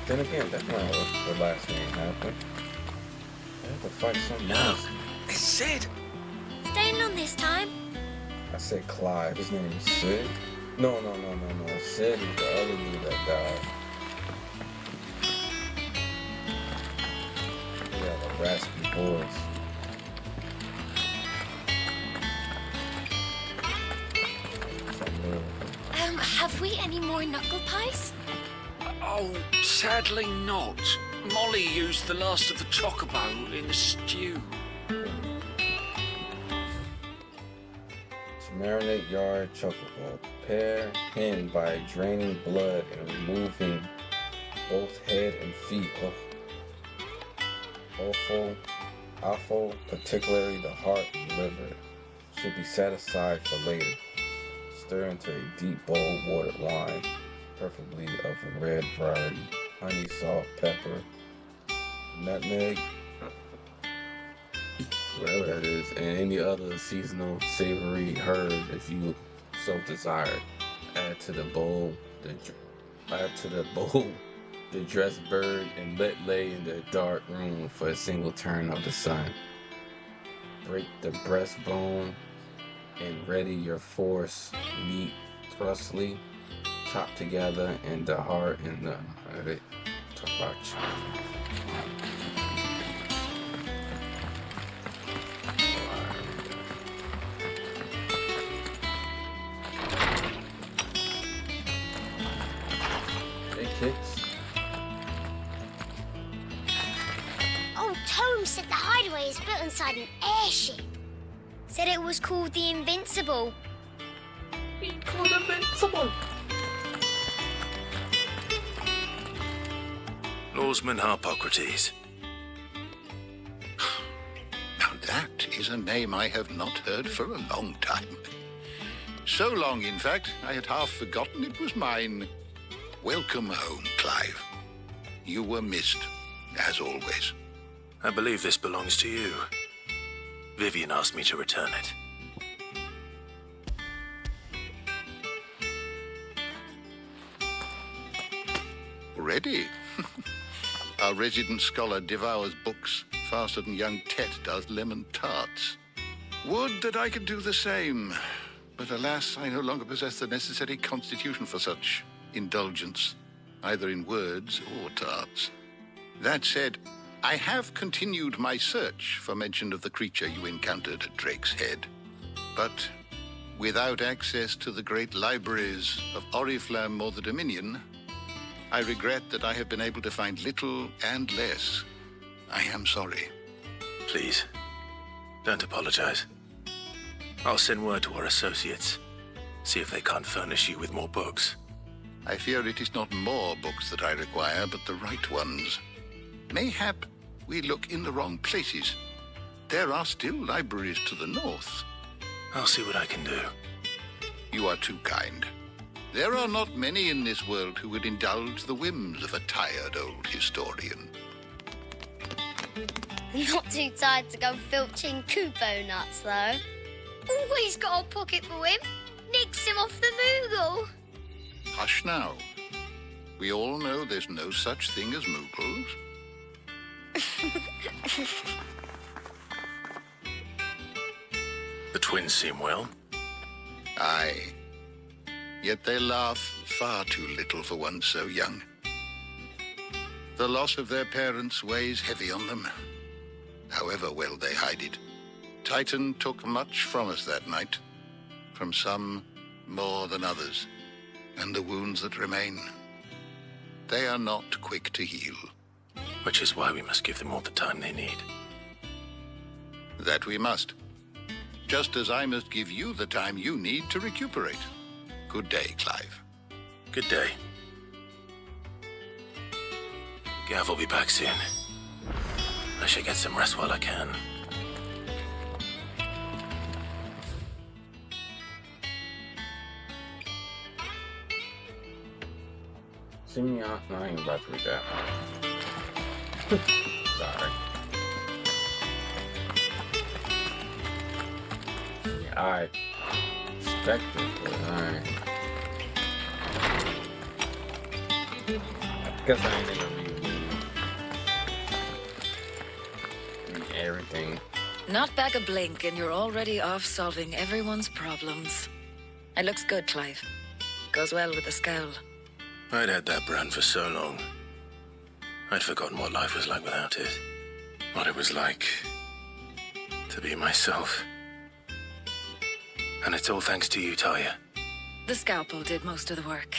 Then again, that's not what the last game happened. They had to fight something else. It's Sid. Staying on this time? I said Clive. His name is Sid. No. Sid is the other dude that died. He had a raspy voice. Have we any more knuckle pies? Oh, sadly not. Molly used the last of the chocobo in the stew. To marinate yard chocobo, prepare him by draining blood and removing both head and feet. Offal, particularly the heart and liver, should be set aside for later. Stir into a deep bowl watered wine, preferably of a red variety. Honey, salt, pepper, nutmeg, whatever that is, and any other seasonal savory herb if you so desire. Add to the bowl the dressed bird and let lay in the dark room for a single turn of the sun. Break the breastbone and ready your force meat thrushly, chop together, and the heart and the talk about Hey kids. Oh, Tome said the hideaway is built inside an airship. Said it was called the Invincible. Lawsman Harpocrates. Now that is a name I have not heard for a long time. So long, in fact, I had half forgotten it was mine. Welcome home, Clive. You were missed, as always. I believe this belongs to you. Vivian asked me to return it. Already? Our resident scholar devours books faster than young Tet does lemon tarts. Would that I could do the same. But alas, I no longer possess the necessary constitution for such indulgence, either in words or tarts. That said, I have continued my search for mention of the creature you encountered at Drake's Head. But without access to the great libraries of Oriflamme or the Dominion, I regret that I have been able to find little and less. I am sorry. Please, don't apologize. I'll send word to our associates. See if they can't furnish you with more books. I fear it is not more books that I require, but the right ones. Mayhap we look in the wrong places. There are still libraries to the north. I'll see what I can do. You are too kind. There are not many in this world who would indulge the whims of a tired old historian. Not too tired to go filching Kupo nuts, though. Always got a pocket for him. Nicks him off the Moogle. Hush now. We all know there's no such thing as Moogles. The twins seem well. Aye. Yet they laugh far too little for one so young. The loss of their parents weighs heavy on them, however well they hide it. Titan took much from us that night, from some more than others, and the wounds that remain, they are not quick to heal. Which is why we must give them all the time they need. That we must. Just as I must give you the time you need to recuperate. Good day, Clive. Good day. Gav will be back soon. I should get some rest while I can. See me out? No, I ain't about to read that. Sorry. Yeah, I expect it, but alright. Guess I ain't gonna read everything. Not back a blink and you're already off solving everyone's problems. It looks good, Clive. Goes well with the scowl. I'd had that brand for so long. I'd forgotten what life was like without it. What it was like to be myself. And it's all thanks to you, Talia. The scalpel did most of the work.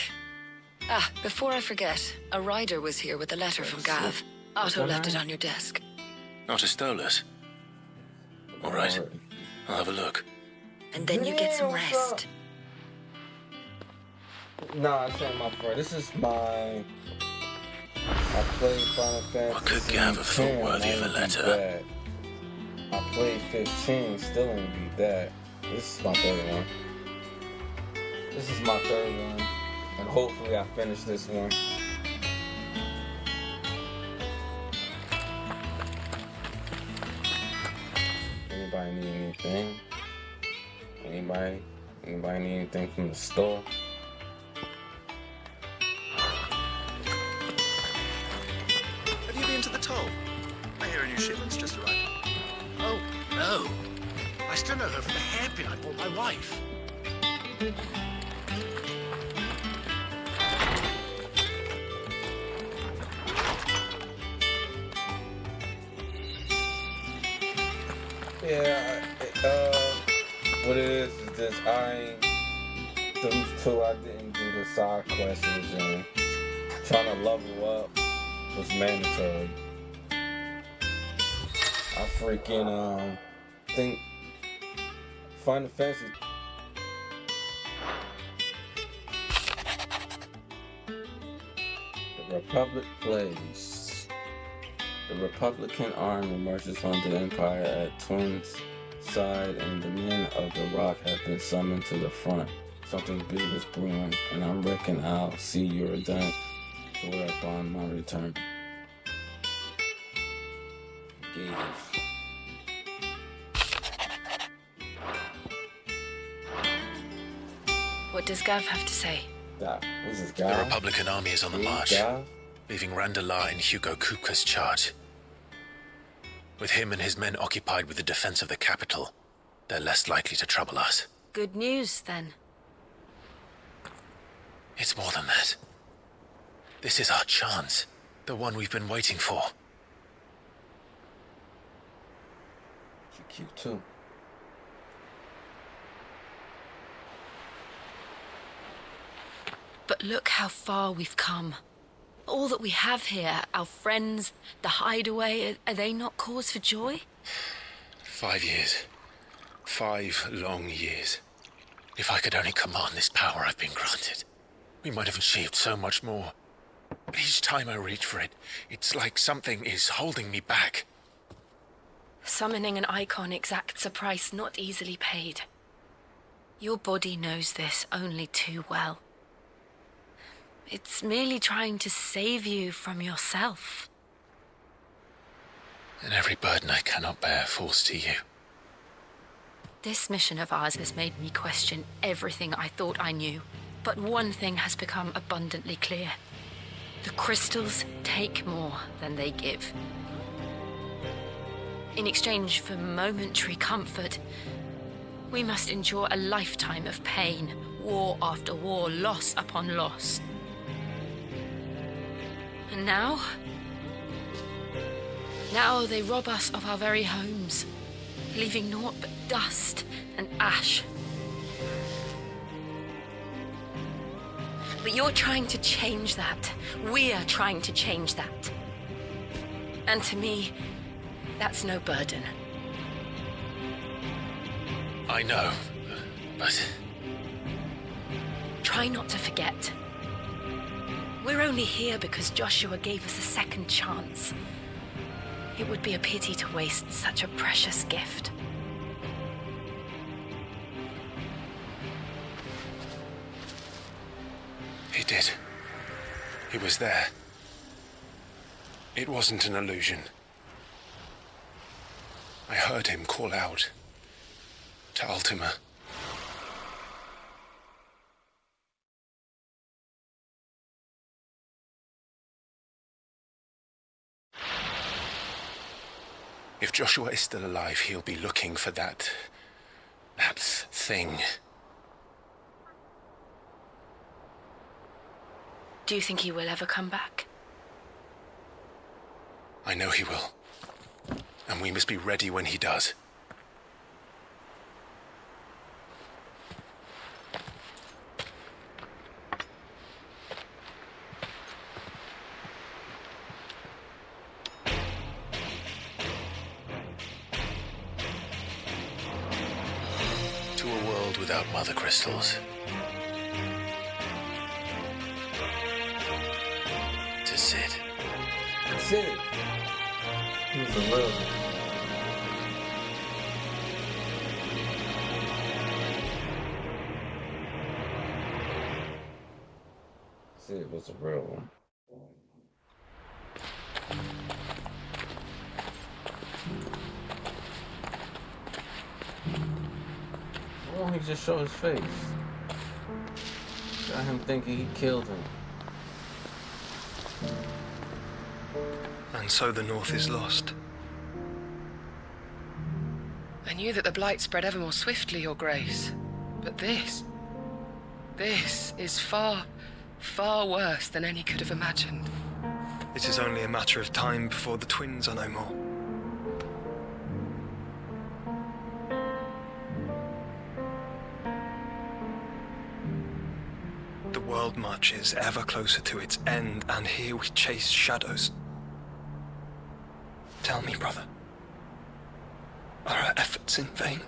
Ah, before I forget, a rider was here with a letter from Gav. Otto left it on your desk. Otto stole us. All right, I'll have a look. And then you get some rest. Nah, this ain't my fault. This is my... I played Final Fantasy. What could Gav have thought worthy of a letter? I played 15, still ain't beat that. This is my third one. This is my third one. And hopefully I finish this one. Anybody need anything? Anybody need anything from the store? Have you been to the toll? I hear a new shipment's just arrived. Oh, no. I still know her from the hairpin I bought my wife. Yeah, what it is this, those two I didn't do the side questions and trying to level up was mandatory. I freaking, think Final Fantasy. The Republic plays. The Republican army marches on the Empire at Twin's side, and the men of the Rock have been summoned to the front. Something big is brewing, and I reckon I'll see you're done for upon my return. Gaze. What does Gav have to say? What's this The guy? Republican army is on the march, leaving Randala in Hugo Kuka's charge. With him and his men occupied with the defense of the capital, they're less likely to trouble us. Good news, then. It's more than that. This is our chance, the one we've been waiting for. You're cute too. But look how far we've come. All that we have here, our friends, the hideaway, are they not cause for joy? 5 years. 5 long years. If I could only command this power I've been granted, we might have achieved so much more. But each time I reach for it, it's like something is holding me back. Summoning an icon exacts a price not easily paid. Your body knows this only too well. It's merely trying to save you from yourself. And every burden I cannot bear falls to you. This mission of ours has made me question everything I thought I knew. But one thing has become abundantly clear. The crystals take more than they give. In exchange for momentary comfort, we must endure a lifetime of pain, war after war, loss upon loss. And now they rob us of our very homes, leaving naught but dust and ash. But you're trying to change that. We're trying to change that. And to me, that's no burden. I know, but... Try not to forget. We're only here because Joshua gave us a second chance. It would be a pity to waste such a precious gift. He did. He was there. It wasn't an illusion. I heard him call out to Ultima. Joshua is still alive, he'll be looking for that thing. Do you think he will ever come back? I know he will. And we must be ready when he does. To a world without mother crystals. To Sid. Sid. He was a real one. Sid was a real one. Why don't he just show his face? Got him thinking he killed him. And so the North is lost. I knew that the blight spread ever more swiftly, Your Grace. But this is far, far worse than any could have imagined. It is only a matter of time before the twins are no more. The world marches ever closer to its end, and here we chase shadows. Tell me, brother, are our efforts in vain?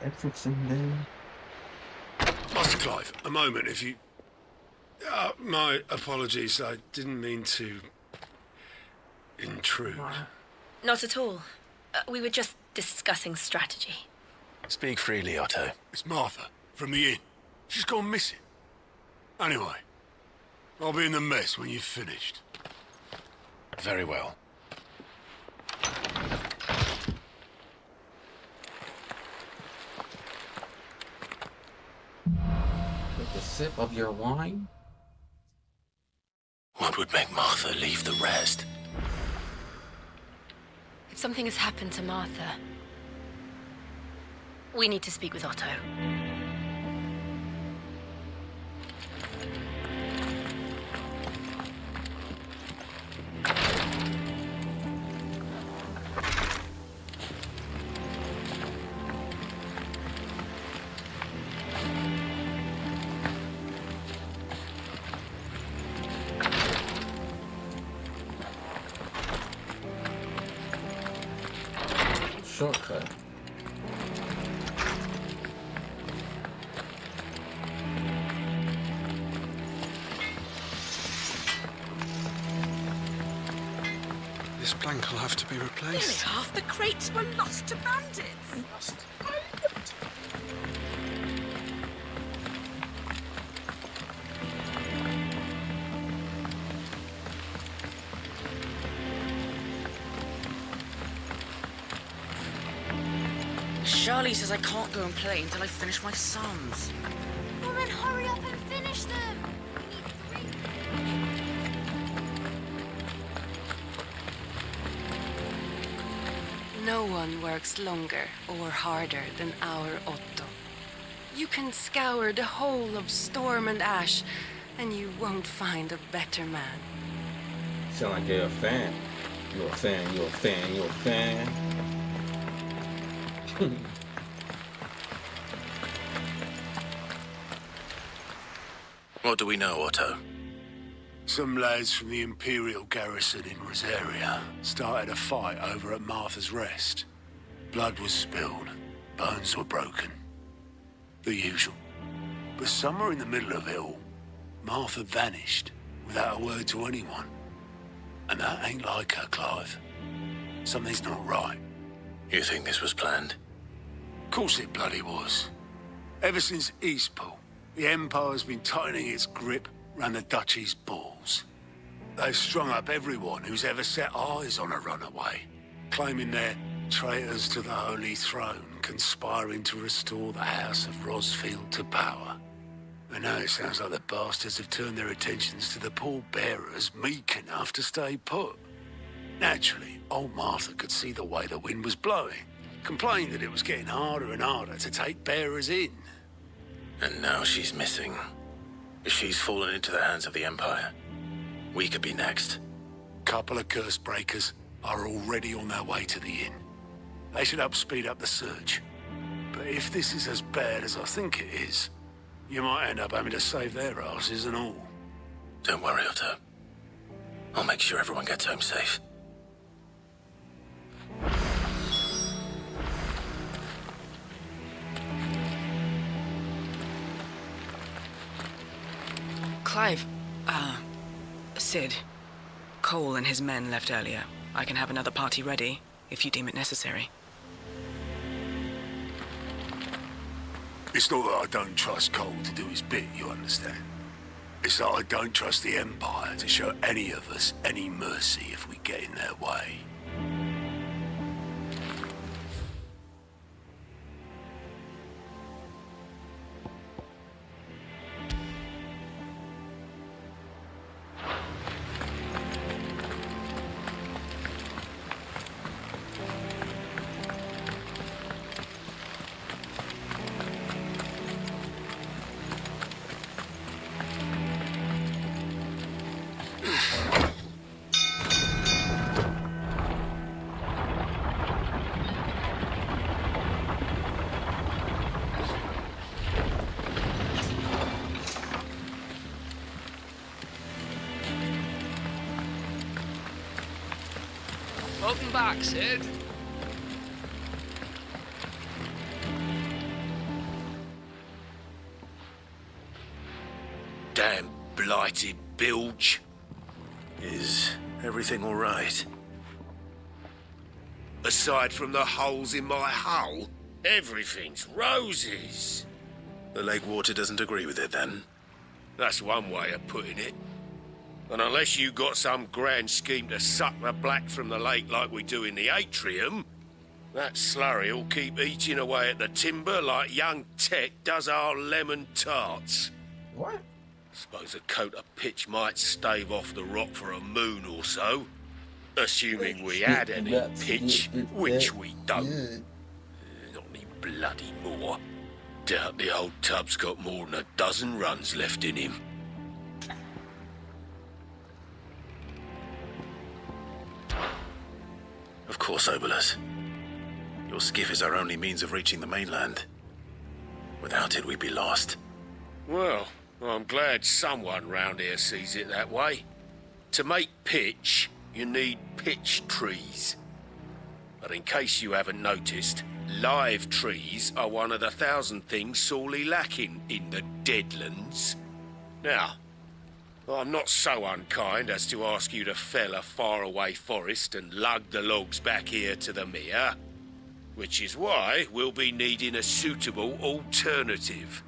Efforts in vain. Master Clive, a moment, if you... my apologies, I didn't mean to intrude. Not at all. We were just discussing strategy. Speak freely, Otto. It's Martha, from the inn. She's gone missing. Anyway, I'll be in the mess when you've finished. Very well. Take a sip of your wine? What would make Martha leave the rest? If something has happened to Martha, we need to speak with Otto. Shortcut. This plank will have to be Nearly replaced. half the crates were lost to bandits. Charlie says I can't go and play until I finish my sums. Well, then hurry up and finish them. We need 3. No one works longer or harder than our Otto. You can scour the whole of Storm and Ash, and you won't find a better man. Sound like you're a fan. You're a fan, you're a fan, you're a fan. What do we know, Otto? Some lads from the Imperial garrison in Rosaria started a fight over at Martha's Rest. Blood was spilled, bones were broken. The usual. But somewhere in the middle of it all, Martha vanished without a word to anyone. And that ain't like her, Clive. Something's not right. You think this was planned? Of course it bloody was. Ever since Eastpool, the Empire's been tightening its grip round the Duchy's balls. They've strung up everyone who's ever set eyes on a runaway, claiming they're traitors to the Holy Throne, conspiring to restore the House of Rosfield to power. And now it sounds like the bastards have turned their attentions to the pallbearers meek enough to stay put. Naturally, old Martha could see the way the wind was blowing, complained that it was getting harder and harder to take bearers in. And now she's missing. If she's fallen into the hands of the Empire, we could be next. Couple of curse breakers are already on their way to the inn. They should help speed up the search. But if this is as bad as I think it is, you might end up having to save their asses and all. Don't worry, Otto. I'll make sure everyone gets home safe. Clive, Sid. Cole and his men left earlier. I can have another party ready, if you deem it necessary. It's not that I don't trust Cole to do his bit, you understand? It's that I don't trust the Empire to show any of us any mercy if we get in their way. Welcome back, Sid. Damn blighted bilge. Is everything all right? Aside from the holes in my hull, everything's roses. The lake water doesn't agree with it, then? That's one way of putting it. And unless you got some grand scheme to suck the black from the lake like we do in the atrium, that slurry'll keep eating away at the timber like young Tet does our lemon tarts. What? Suppose a coat of pitch might stave off the rot for a moon or so, assuming we had any pitch, which we don't. Not any bloody more. Doubt the old tub's got more than a dozen runs left in him. Of course, Obolus. Your skiff is our only means of reaching the mainland. Without it, we'd be lost. Well, I'm glad someone round here sees it that way. To make pitch, you need pitch trees. But in case you haven't noticed, live trees are one of the 1,000 things sorely lacking in the Deadlands. Now, I'm not so unkind as to ask you to fell a faraway forest and lug the logs back here to the mere, which is why we'll be needing a suitable alternative.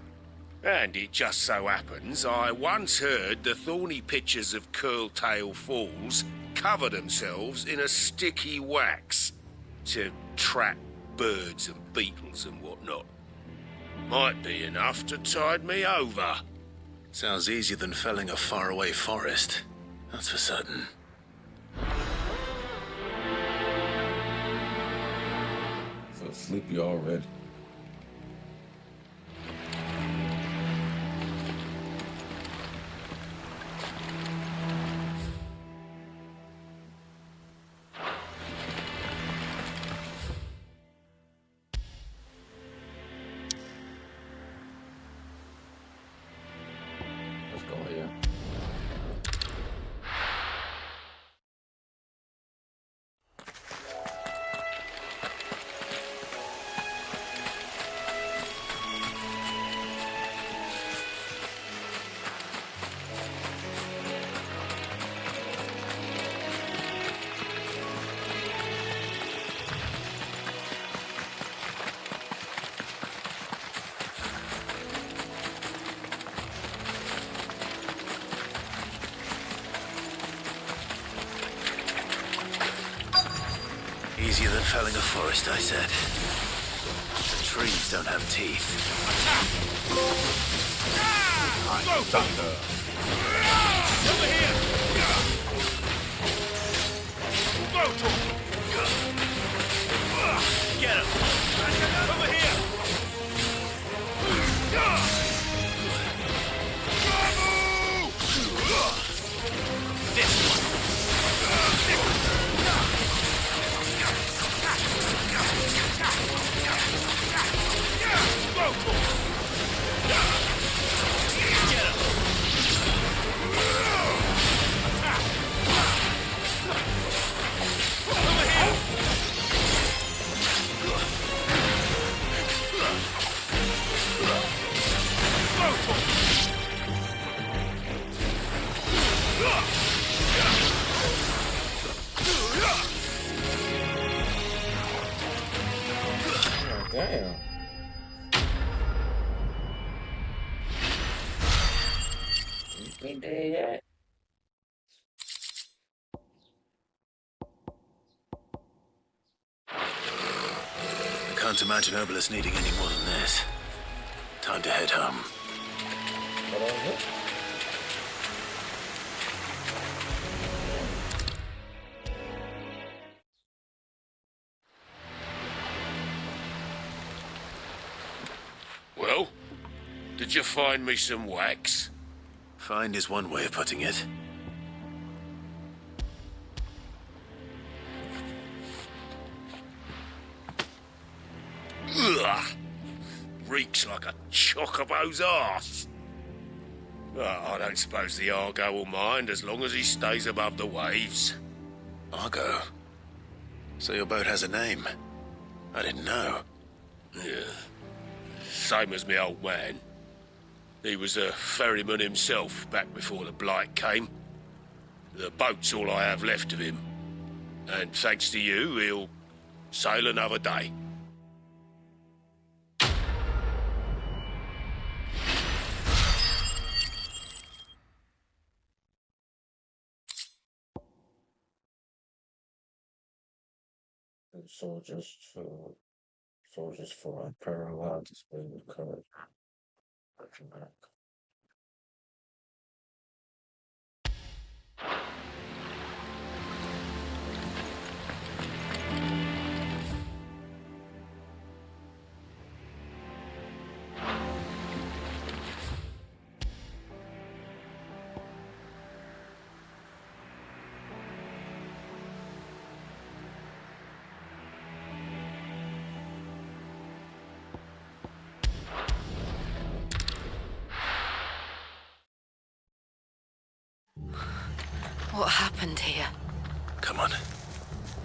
And it just so happens I once heard the thorny pitchers of Curltail Falls cover themselves in a sticky wax to trap birds and beetles and whatnot. Might be enough to tide me over. Sounds easier than felling a faraway forest. That's for certain. So sleepy already. Let's go here. Easier than felling a forest, I said. trees don't have teeth. Thunder. Over here! Get him! Over here! Damn. We did yet. I can't imagine Obelisk needing any more than this. Time to head home. Well, did you find me some wax? Find is one way of putting it. Ugh! Reeks like a chocobo's arse. I don't suppose the Argo will mind as long as he stays above the waves. Argo? So your boat has a name? I didn't know. Yeah. Same as me old man. He was a ferryman himself back before the Blight came. The boat's all I have left of him. And thanks to you, he'll sail another day. Soldiers for unparalleled display of courage. What happened here? Come on.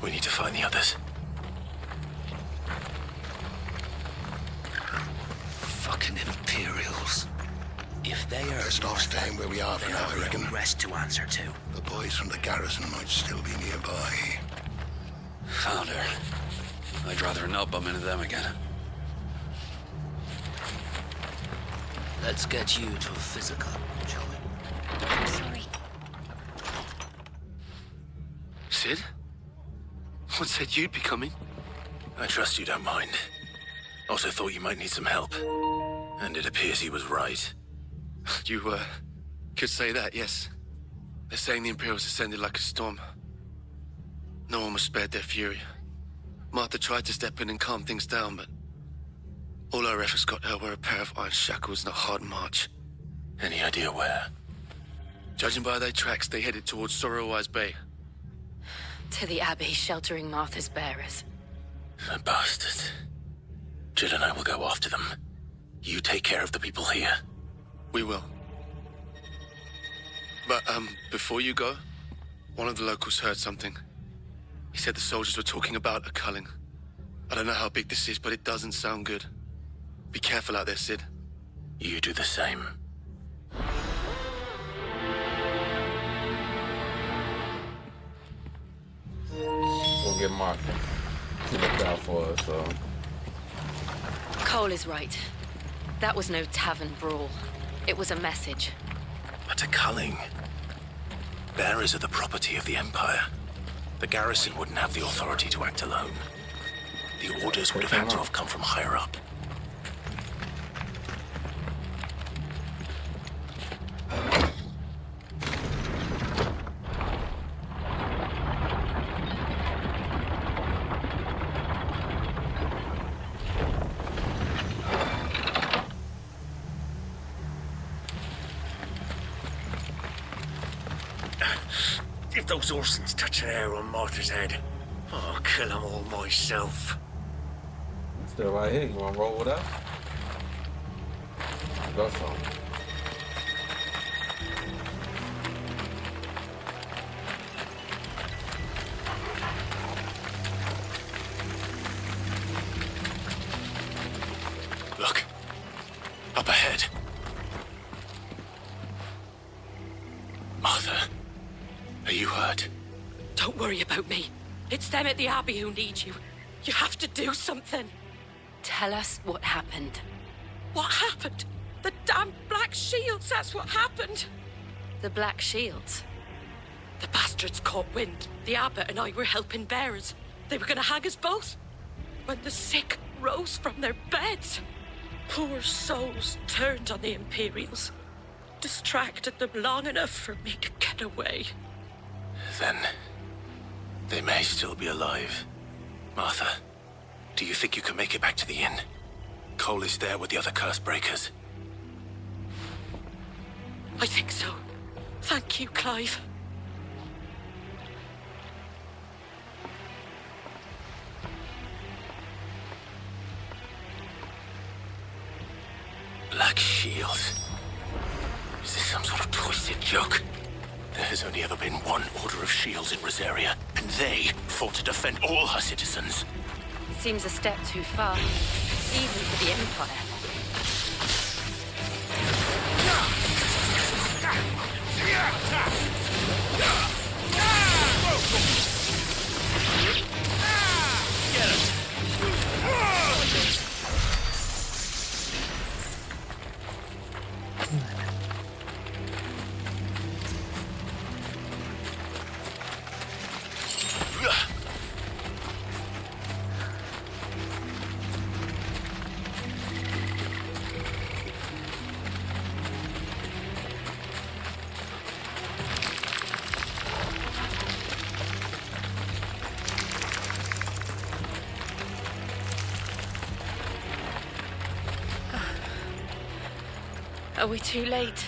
We need to find the others. Fucking Imperials. If they are... Best off staying where we are for now, I reckon. Rest to answer to. The boys from the garrison might still be nearby. Found her. I'd rather not bump into them again. Let's get you to a physical, shall we? I'm sorry. Sid? What said you'd be coming? I trust you don't mind. Also thought you might need some help. And it appears he was right. You, could say that, yes. They're saying the Imperials ascended like a storm. No one was spared their fury. Martha tried to step in and calm things down, but all our efforts got her were a pair of iron shackles and a hard march. Any idea where? Judging by their tracks, they headed towards Sorrowwise Bay. To the Abbey sheltering Martha's bearers. The bastards. Jill and I will go after them. You take care of the people here. We will. But, before you go, one of the locals heard something. He said the soldiers were talking about a culling. I don't know how big this is, but it doesn't sound good. Be careful out there, Sid. You do the same. We'll get Martha to look out for us, so. Cole is right. That was no tavern brawl. It was a message. But a culling. Bearers are the property of the Empire. The garrison wouldn't have the authority to act alone. The orders would have had to have come from higher up. If those Orsons touch an hair on Martha's head, I'll kill them all myself. Still right here. You want to roll with us? Go so. Look. Up ahead. Martha, are you hurt? Don't worry about me. It's them at the Abbey who need you. You have to do something. Tell us what happened. What happened? The damn Black Shields, that's what happened. The Black Shields? The bastards caught wind. The abbot and I were helping bearers. They were gonna hang us both. When the sick rose from their beds, poor souls turned on the Imperials. Distracted them long enough for me to get away. Then they may still be alive. Martha, do you think you can make it back to the inn? Cole is there with the other curse breakers. I think so. Thank you, Clive. Black Shields. Is this some sort of twisted joke? There has only ever been one Order of Shields in Rosaria, and they fought to defend all her citizens. Seems a step too far, even for the Empire. Are we too late?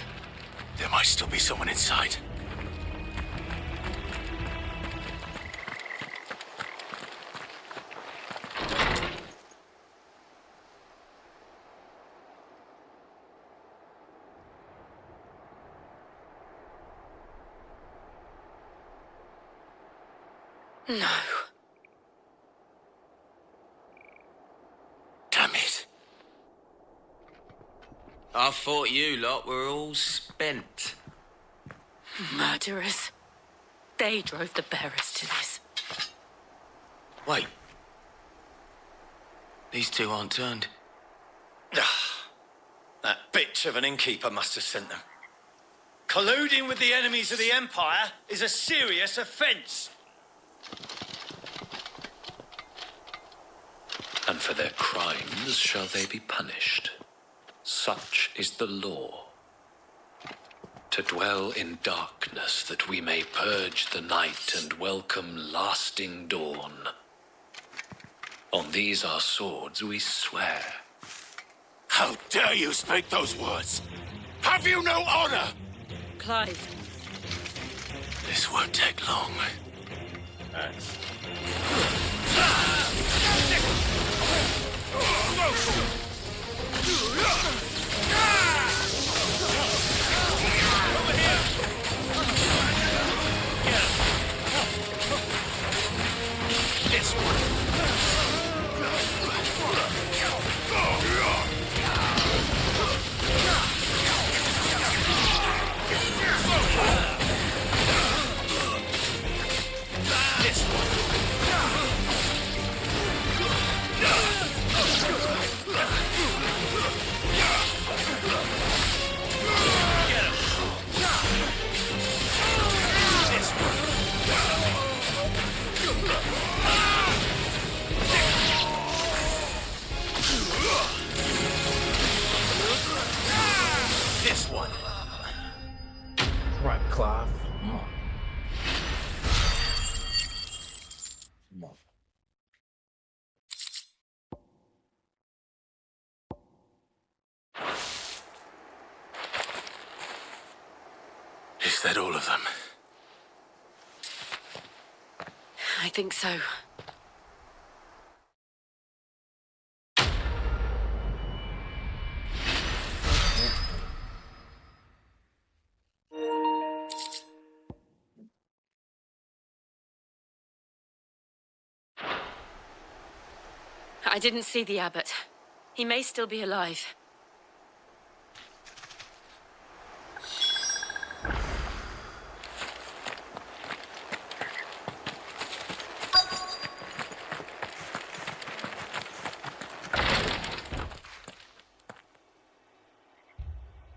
There might still be someone inside. No. Damn it. I thought you lot were all spent. Murderers. They drove the bearers to this. Wait. These two aren't turned. That bitch of an innkeeper must have sent them. Colluding with the enemies of the Empire is a serious offence. And for their crimes shall they be punished. Such is the law. To dwell in darkness that we may purge the night and welcome lasting dawn. On these our swords we swear. How dare you speak those words? Have you no honor? Clive. This won't take long. Right, Clive. Come on. Come on. Is that all of them? I think so. I didn't see the abbot. He may still be alive.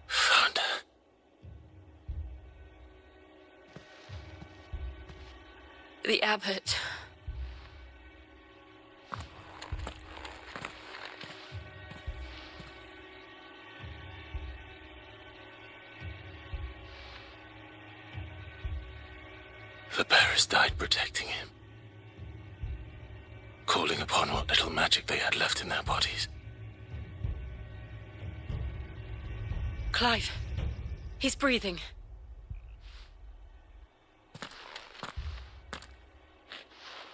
Found her. The abbot. The bearers died protecting him, calling upon what little magic they had left in their bodies. Clive. He's breathing.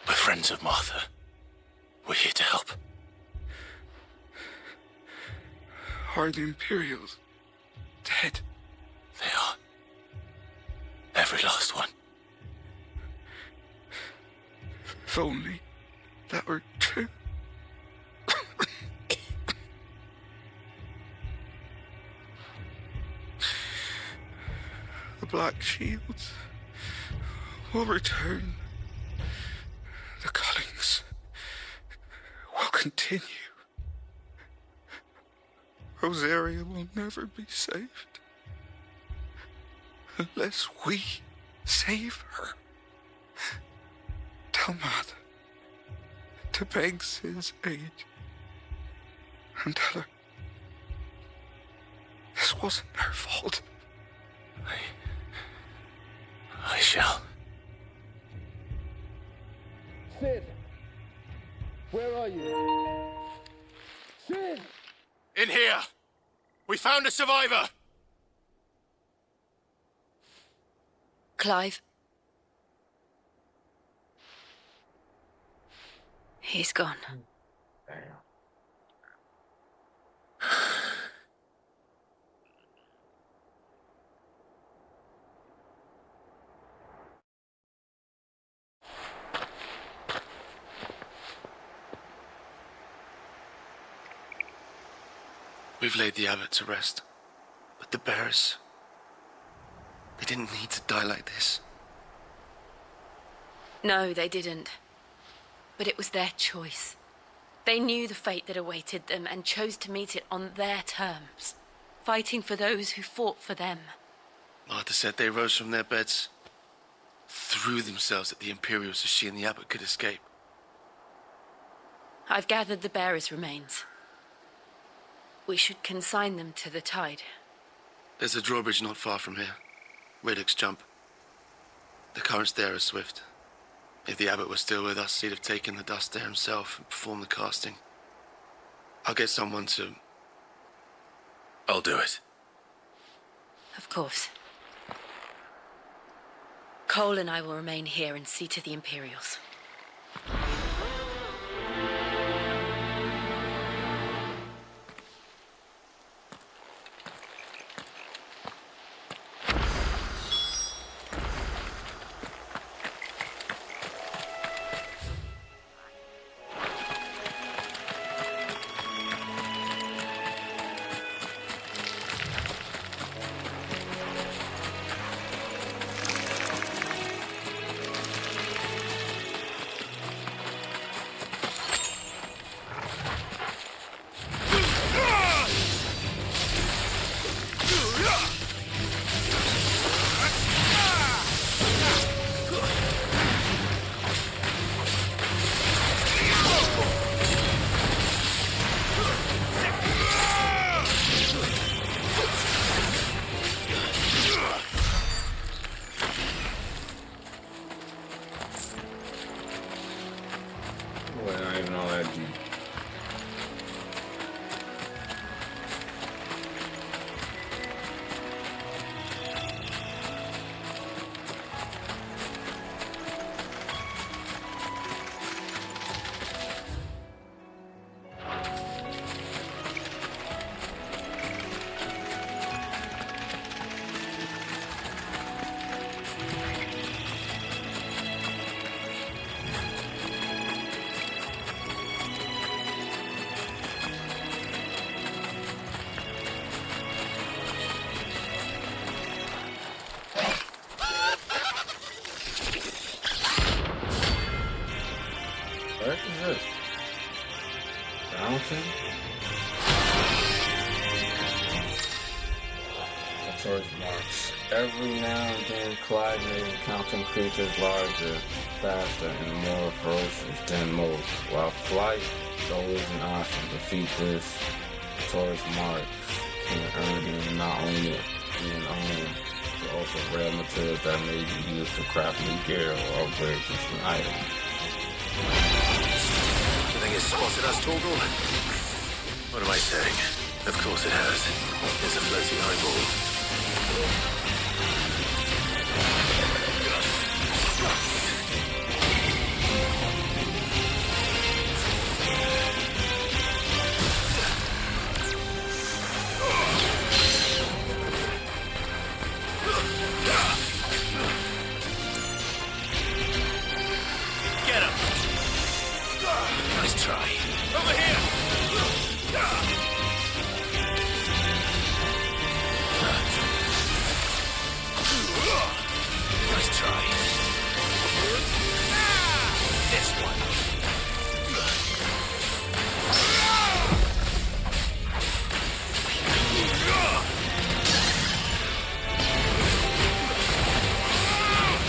We're friends of Martha. We're here to help. Are the Imperials dead? They are. Every last one. If only that were true. The Black Shields will return. The cullings will continue. Rosaria will never be saved unless we save her. Tell Matt to beg Sid's aid and tell her this wasn't her fault. I shall. Sid! Where are you? Sid! In here! We found a survivor! Clive. He's gone. We've laid the abbot to rest, but the bearers, they didn't need to die like this. No, they didn't. But it was their choice. They knew the fate that awaited them and chose to meet it on their terms, fighting for those who fought for them. Martha said they rose from their beds, threw themselves at the Imperials so she and the abbot could escape. I've gathered the bearers' remains. We should consign them to the tide. There's a drawbridge not far from here. Reddick's Jump. The currents there are swift. If the abbot was still with us, he'd have taken the dust there himself and performed the casting. I'll get someone to... I'll do it. Of course. Cole and I will remain here and see to the Imperials. Captain. Towards March. Every now and then, colliding, encountering creatures larger, faster, and more ferocious than most. While flight is always an option, defeat this towards March can earn them not only being owned, but also rare materials that may be used to craft new gear or upgrade existing items. You think it's spotted us, Torgal? What am I saying? Of course it has. It's a floating eyeball. Get him! Nice try. Over here! Nice try. This one.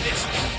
This one.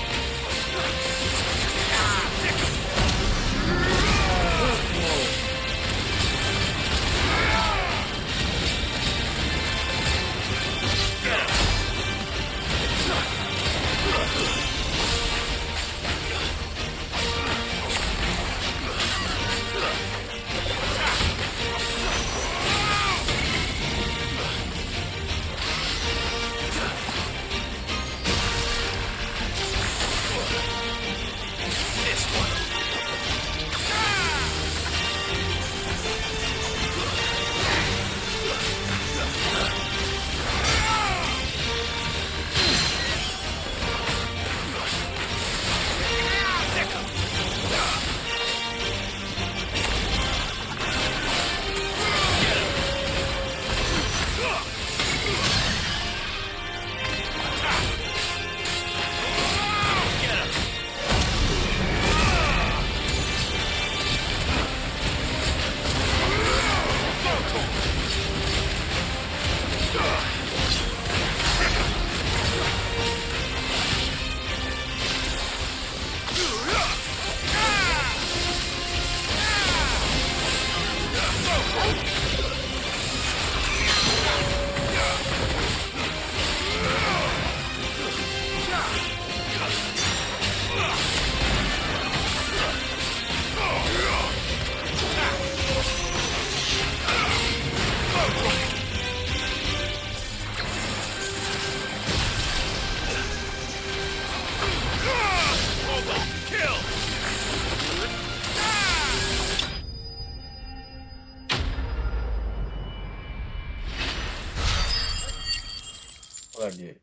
What I get?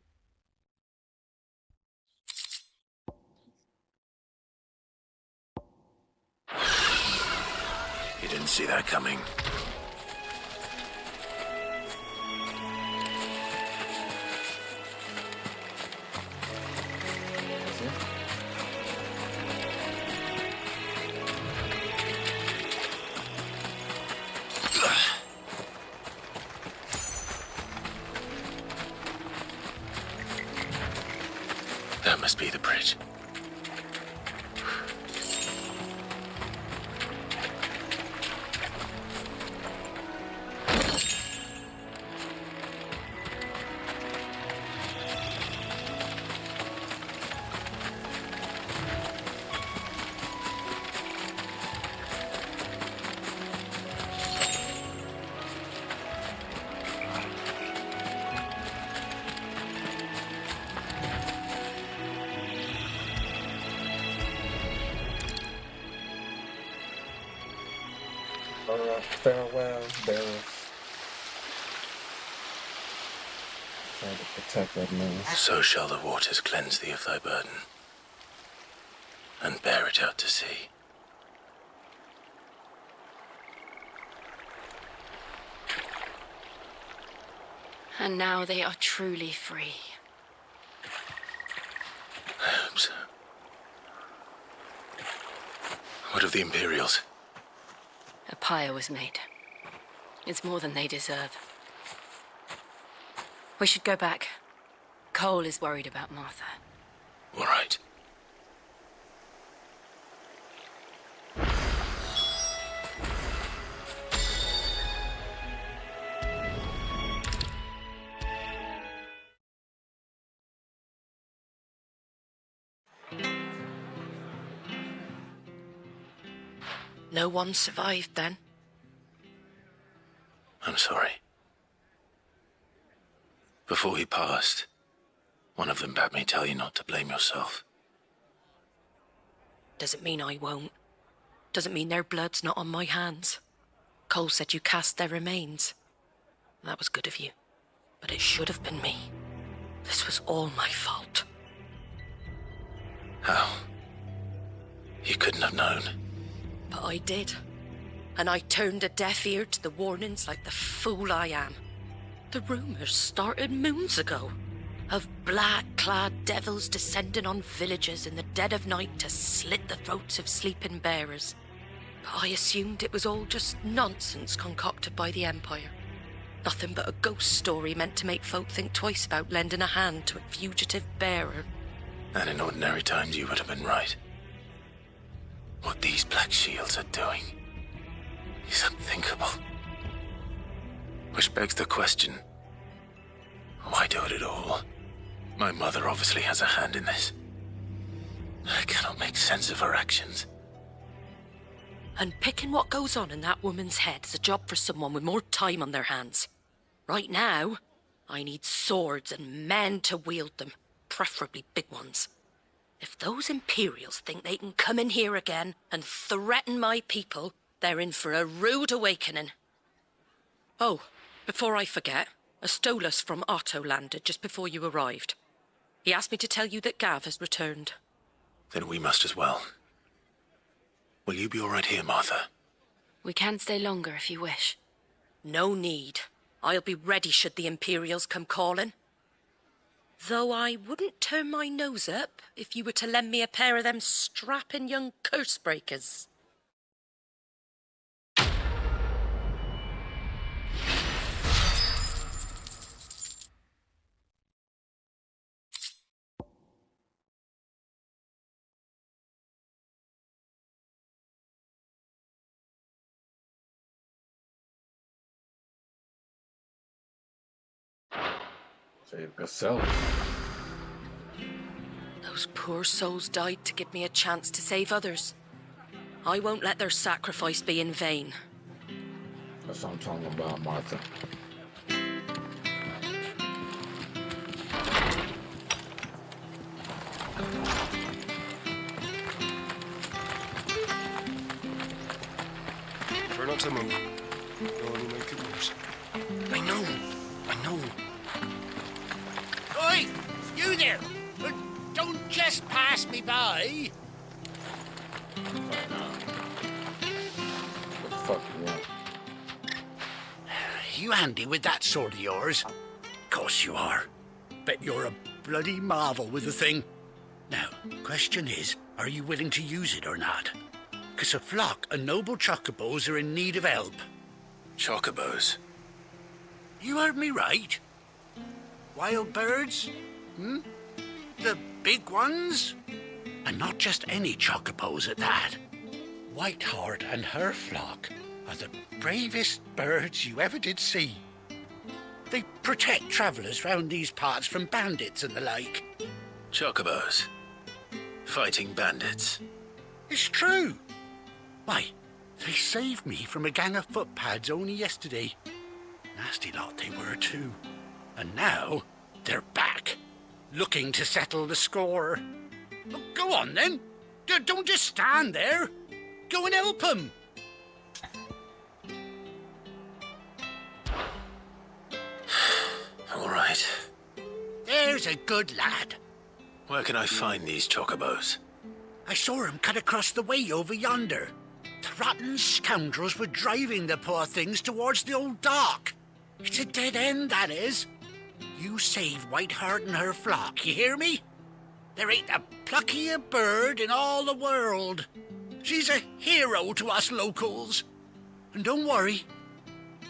You didn't see that coming. That must be the bridge. Farewell, bearers. Try to protect that man. So shall the waters cleanse thee of thy burden, and bear it out to sea. And now they are truly free. I hope so. What of the Imperials? A pyre was made. It's more than they deserve. We should go back. Cole is worried about Martha. All right. No one survived then? I'm sorry. Before he passed, one of them bade me tell you not to blame yourself. Doesn't mean I won't. Doesn't mean their blood's not on my hands. Cole said you cast their remains. That was good of you. But it should have been me. This was all my fault. How? You couldn't have known. But I did. And I turned a deaf ear to the warnings like the fool I am. The rumours started moons ago. Of black-clad devils descending on villages in the dead of night to slit the throats of sleeping bearers. But I assumed it was all just nonsense concocted by the Empire. Nothing but a ghost story meant to make folk think twice about lending a hand to a fugitive bearer. And in ordinary times you would have been right. What these Black Shields are doing is unthinkable. Which begs the question, why do it at all? My mother obviously has a hand in this. I cannot make sense of her actions. And picking what goes on in that woman's head is a job for someone with more time on their hands. Right now, I need swords and men to wield them, preferably big ones. If those Imperials think they can come in here again and threaten my people, they're in for a rude awakening. Oh, before I forget, a Stolas from Otto landed just before you arrived. He asked me to tell you that Gav has returned. Then we must as well. Will you be all right here, Martha? We can stay longer if you wish. No need. I'll be ready should the Imperials come calling. Though I wouldn't turn my nose up if you were to lend me a pair of them strapping young curse breakers. Save yourself. Those poor souls died to give me a chance to save others. I won't let their sacrifice be in vain. That's what I'm talking about, Martha. Try not to move. You'll only make it worse. I know. Oi! You there! Don't just pass me by! What the fuck you want? You handy with that sword of yours? Course you are. Bet you're a bloody marvel with the thing. Now, question is, are you willing to use it or not? 'Cause a flock of noble chocobos are in need of help. Chocobos? You heard me right. Wild birds? The big ones? And not just any chocobos at that. Whiteheart and her flock are the bravest birds you ever did see. They protect travellers round these parts from bandits and the like. Chocobos? Fighting bandits? It's true. Why, they saved me from a gang of footpads only yesterday. Nasty lot they were too. And now they're back, looking to settle the score. Well, go on then. Don't just stand there. Go and help them. All right. There's a good lad. Where can I find these chocobos? I saw him cut across the way over yonder. The rotten scoundrels were driving the poor things towards the old dock. It's a dead end, that is. You save Whiteheart and her flock, you hear me? There ain't a pluckier bird in all the world. She's a hero to us locals. And don't worry.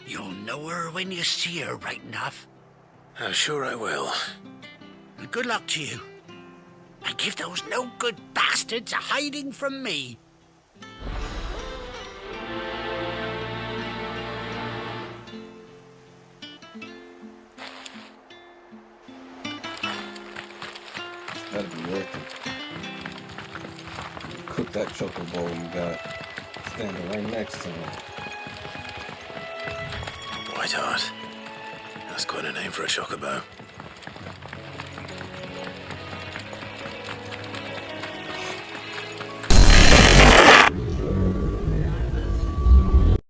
You'll know her when you see her, right enough. I'm sure I will. And good luck to you. And give those no-good bastards a hiding from me. That'll be worth it. Cook that chocobo you got. Standing right next to him. White Hart. That's quite a name for a chocobo.